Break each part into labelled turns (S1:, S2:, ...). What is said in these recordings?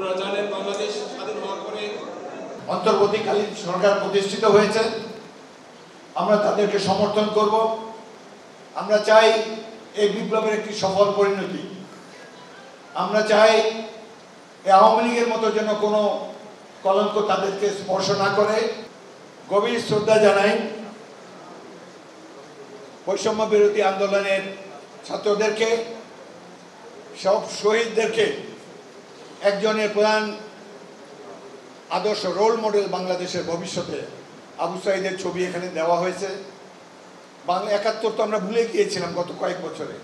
S1: আপনারা জানেন বাংলাদেশ স্বাধীন হওয়ার পরে
S2: অন্তর্বর্তীকালীন সরকার প্রতিষ্ঠিত হয়েছে। আমরা তাদেরকে সমর্থন করব। আমরা চাই এই বিপ্লবের একটি সফল পরিণতি। আমরা চাই এই আওয়ামী লীগের মতো যেন কোনো কলঙ্ক তাদেরকে স্পর্শ না করে। গভীর শ্রদ্ধা জানাই বৈষম্য বিরোধী আন্দোলনের ছাত্রদেরকে, সব শহীদদেরকে। একজনের প্রধান আদর্শ রোল মডেল বাংলাদেশের ভবিষ্যতে আবু সাঈদের ছবি এখানে দেওয়া হয়েছে। বাংলা ৭১ তো আমরা ভুলে গিয়েছিলাম গত কয়েক বছরে।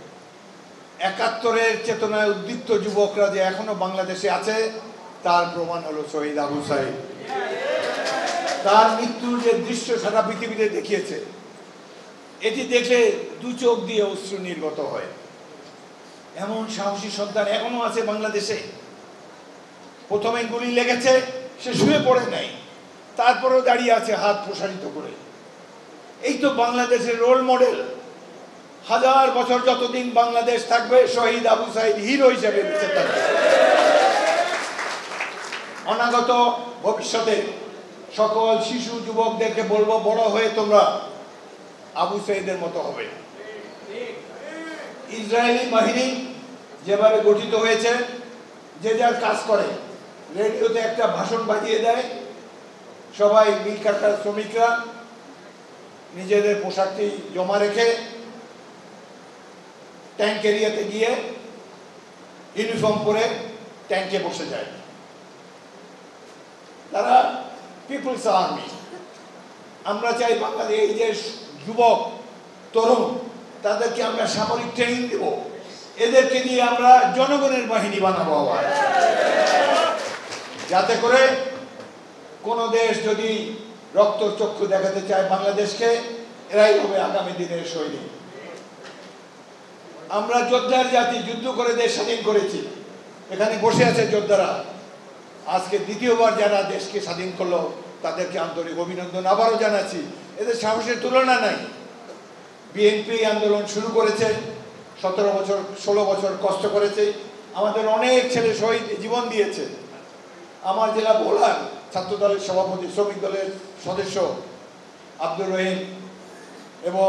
S2: ৭১-এর চেতনায় উদ্দীপ্ত যুবকরা যে এখনো বাংলাদেশে আছে তার প্রমাণ হলো শহীদ আবু সাঈদ। তার মৃত্যুর যে দৃশ্য সারা পৃথিবীতে দেখিয়েছে, এটি দেখলে দু চোখ দিয়ে অশ্রু নির্গত হয়। এমন সাহসী সন্তান এখনো আছে বাংলাদেশে। প্রথমে গুলি লেগেছে, সে শুয়ে পড়ে নাই, তারপরেও দাঁড়িয়ে আছে হাত প্রসারিত করে। এই তো বাংলাদেশের রোল মডেল। হাজার বছর যতদিন বাংলাদেশ থাকবে, শহীদ আবু সাঈদ হিরো হিসেবে বেঁচে থাকবে। অনাগত ভবিষ্যতে সকল শিশু যুবকদেরকে বলবো, বড় হয়ে তোমরা আবু সাঈদের মতো হবে। ইসরায়েলি বাহিনী যেভাবে গঠিত হয়েছে, যে যার কাজ করে, রেডিওতে একটা ভাষণ বাজিয়ে দেয়, সবাই মিল কারখানার শ্রমিকরা নিজেদের পোশাকটি জমা রেখে ট্যাঙ্ক এরিয়াতে গিয়ে ইউনিফর্ম পরে ট্যাঙ্কে বসে যায়। তারা পিপলস আর্মি। আমরা চাই বাংলাদেশ এই যে যুবক তরুণ, তাদেরকে আমরা সামরিক ট্রেনিং দেব। এদেরকে দিয়ে আমরা জনগণের বাহিনী বানাবো আবার, যাতে করে কোন দেশ যদি রক্তচক্ষু দেখাতে চায় বাংলাদেশকে, এরাই হবে আগামী দিনের সৈনিক। আমরা যোদ্ধার জাতি, যুদ্ধ করে দেশ স্বাধীন করেছি। এখানে বসে আছে যোদ্ধারা। আজকে দ্বিতীয়বার যারা দেশকে স্বাধীন করলো তাদেরকে আন্তরিক অভিনন্দন আবারও জানাচ্ছি। এদের সাহসের তুলনা নাই। বিএনপি আন্দোলন শুরু করেছে, 17 বছর 16 বছর কষ্ট করেছে। আমাদের অনেক ছেলে শহীদ জীবন দিয়েছে। আমার জেলা ভোলার ছাত্র দলের সভাপতি, শ্রমিক দলের সদস্য আব্দুর রহিম এবং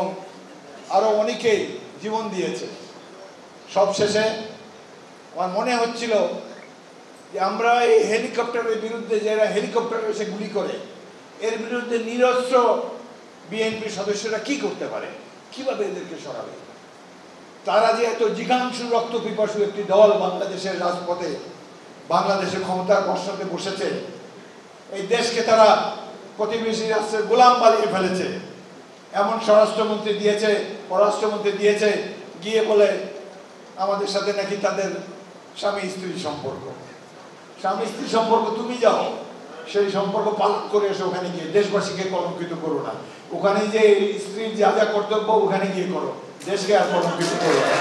S2: আরও অনেকেই জীবন দিয়েছে। সবশেষে আমার মনে হচ্ছিল যে আমরা এই হেলিকপ্টারের বিরুদ্ধে, যারা হেলিকপ্টারে এসে গুলি করে, এর বিরুদ্ধে নিরস্ত্র বিএনপি সদস্যরা কি করতে পারে, কিভাবে এদেরকে সরাবে? তারা যে এত জিঘাংসু রক্ত পিপাসু একটি দল বাংলাদেশের রাজপথে, বাংলাদেশের ক্ষমতার বর্ষাতে বসেছে। এই দেশকে তারা প্রতিবেশী রাষ্ট্রের গোলাম বানিয়ে ফেলেছে। এমন স্বরাষ্ট্রমন্ত্রী দিয়েছে, পররাষ্ট্রমন্ত্রী দিয়েছে, গিয়ে বলে আমাদের সাথে নাকি তাদের স্বামী স্ত্রীর সম্পর্ক। স্বামী স্ত্রী সম্পর্ক তুমি যাও, সেই সম্পর্ক পালন করে এসে ওখানে গিয়ে দেশবাসীকে কলঙ্কিত করো না। ওখানে যে স্ত্রীর যা যা কর্তব্য ওখানে গিয়ে করো, দেশকে আর কলঙ্কিত করো না।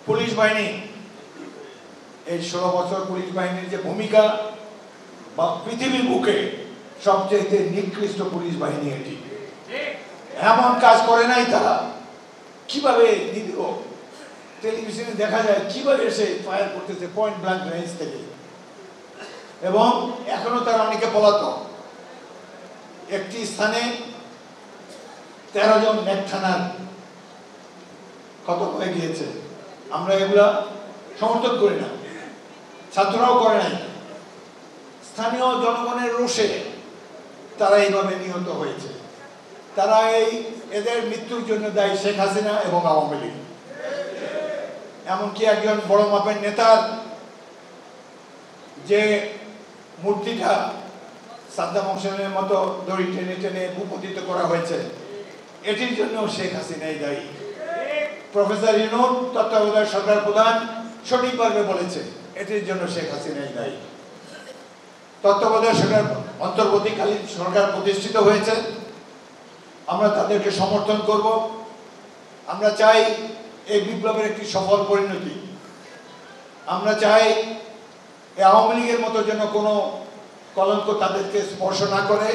S2: পুলিশ বাহিনী, এই 16 বছর পুলিশ বাহিনীর যে ভূমিকা, বা পৃথিবীর বুকে সবচেয়ে নিকৃষ্ট পুলিশ বাহিনী এটি। এমন কাজ করে নাই তারা। কিভাবে টেলিভিশনে দেখা যায় কিভাবে এসে ফায়ার করতেছে পয়েন্ট ব্ল্যাঙ্ক রেঞ্জ থেকে, এবং এখনো তারা অনেকে পলাতক। একটি স্থানে 13 জন নেক থানার খতম হয়ে গিয়েছে। আমরা এগুলা সমর্থন করি না, ছাত্ররাও করে নাই। স্থানীয় জনগণের রোষে তারা এইভাবে নিহত হয়েছে। তারা এদের মৃত্যুর জন্য দায়ী শেখ হাসিনা এবং আওয়ামী লীগ। এমনকি একজন বড় মাপের নেতার যে মূর্তিটা সাদ্দাম হোসেনের মতো দড়ি টেনে টেনে ভূপতিত করা হয়েছে, এটির জন্য শেখ হাসিনাই দায়ী। প্রফেসর ইউনূস তত্ত্বাবধায়ক সরকার প্রধান সঠিকভাবে বলেছে, এটির জন্য শেখ হাসিনাই দায়ী। তত্ত্বাবধায়ক সরকার, অন্তর্বর্তীকালীন সরকার প্রতিষ্ঠিত হয়েছে। আমরা তাদেরকে সমর্থন করব। আমরা চাই এই বিপ্লবের একটি সফল পরিণতি। আমরা চাই এই আওয়ামী লীগের মতো যেন কোনো কলঙ্ক তাদেরকে স্পর্শ না করে।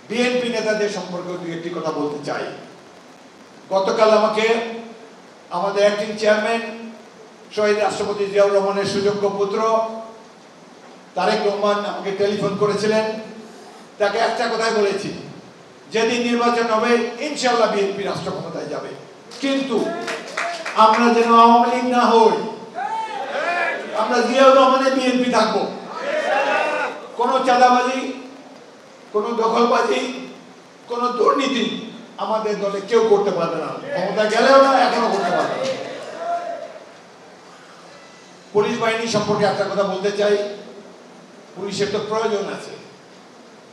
S2: বিএনপি নেতাদের সম্পর্কে দুই একটি কথা বলতে চাই। গতকাল আমাকে আমাদের অ্যাক্টিং চেয়ারম্যান শহীদ রাষ্ট্রপতি জিয়াউর রহমানের সুযোগ্য পুত্র তারেক রহমান আমাকে টেলিফোন করেছিলেন। তাকে একটা কথাই বলেছি, যেদিন নির্বাচন হবে ইনশাআল্লাহ বিএনপি রাষ্ট্র ক্ষমতায় যাবে, কিন্তু আমরা যেন আওয়ামী লীগ না হই, আমরা জিয়াউর রহমানের বিএনপি থাকবো। কোনো চাঁদাবাজি, কোনো দখলবাজি, কোনো দুর্নীতি আমাদের দলে কেউ করতে পারবে না, ক্ষমতা গেলেও না, এখনো করতে পারবে না। পুলিশ বাহিনী সম্পর্কে একটা কথা বলতে চাই, পুলিশের তো প্রয়োজন আছে।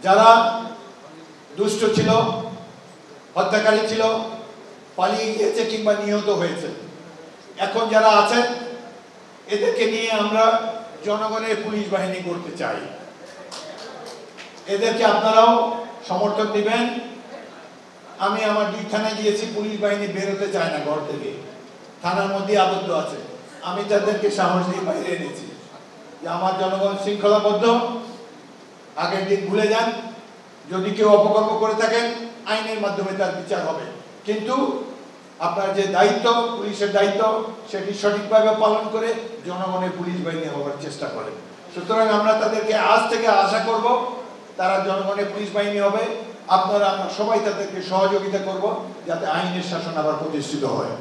S2: যারা দুষ্ট ছিল, হত্যাকারী ছিল, পালিয়ে গিয়েছে কিংবা নিহত হয়েছে, এখন যারা আছেন এদেরকে নিয়ে আমরা জনগণের পুলিশ বাহিনী করতে চাই। এদেরকে আপনারাও সমর্থন দিবেন। আমি আমার 2 থানায় গিয়েছি, পুলিশ বাহিনী বেরোতে চায় না ঘর থেকে, থানার মধ্যে আবদ্ধ আছে। আমি তাদেরকে সাহস দিয়ে বাইরে এনেছি যে আমার জনগণ শৃঙ্খলাবদ্ধ, আগের দিন ভুলে যান, যদি কেউ অপকর্ম করে থাকেন আইনের মাধ্যমে তার বিচার হবে, কিন্তু আপনার যে দায়িত্ব, পুলিশের দায়িত্ব, সেটি সঠিকভাবে পালন করে জনগণের পুলিশ বাহিনী হওয়ার চেষ্টা করে। সুতরাং আমরা তাদেরকে আজ থেকে আশা করব তারা জনগণের পুলিশ বাহিনী হবে। আপনারা আমরা সবাই তাদেরকে সহযোগিতা করব যাতে আইনের শাসন আবার প্রতিষ্ঠিত হয়।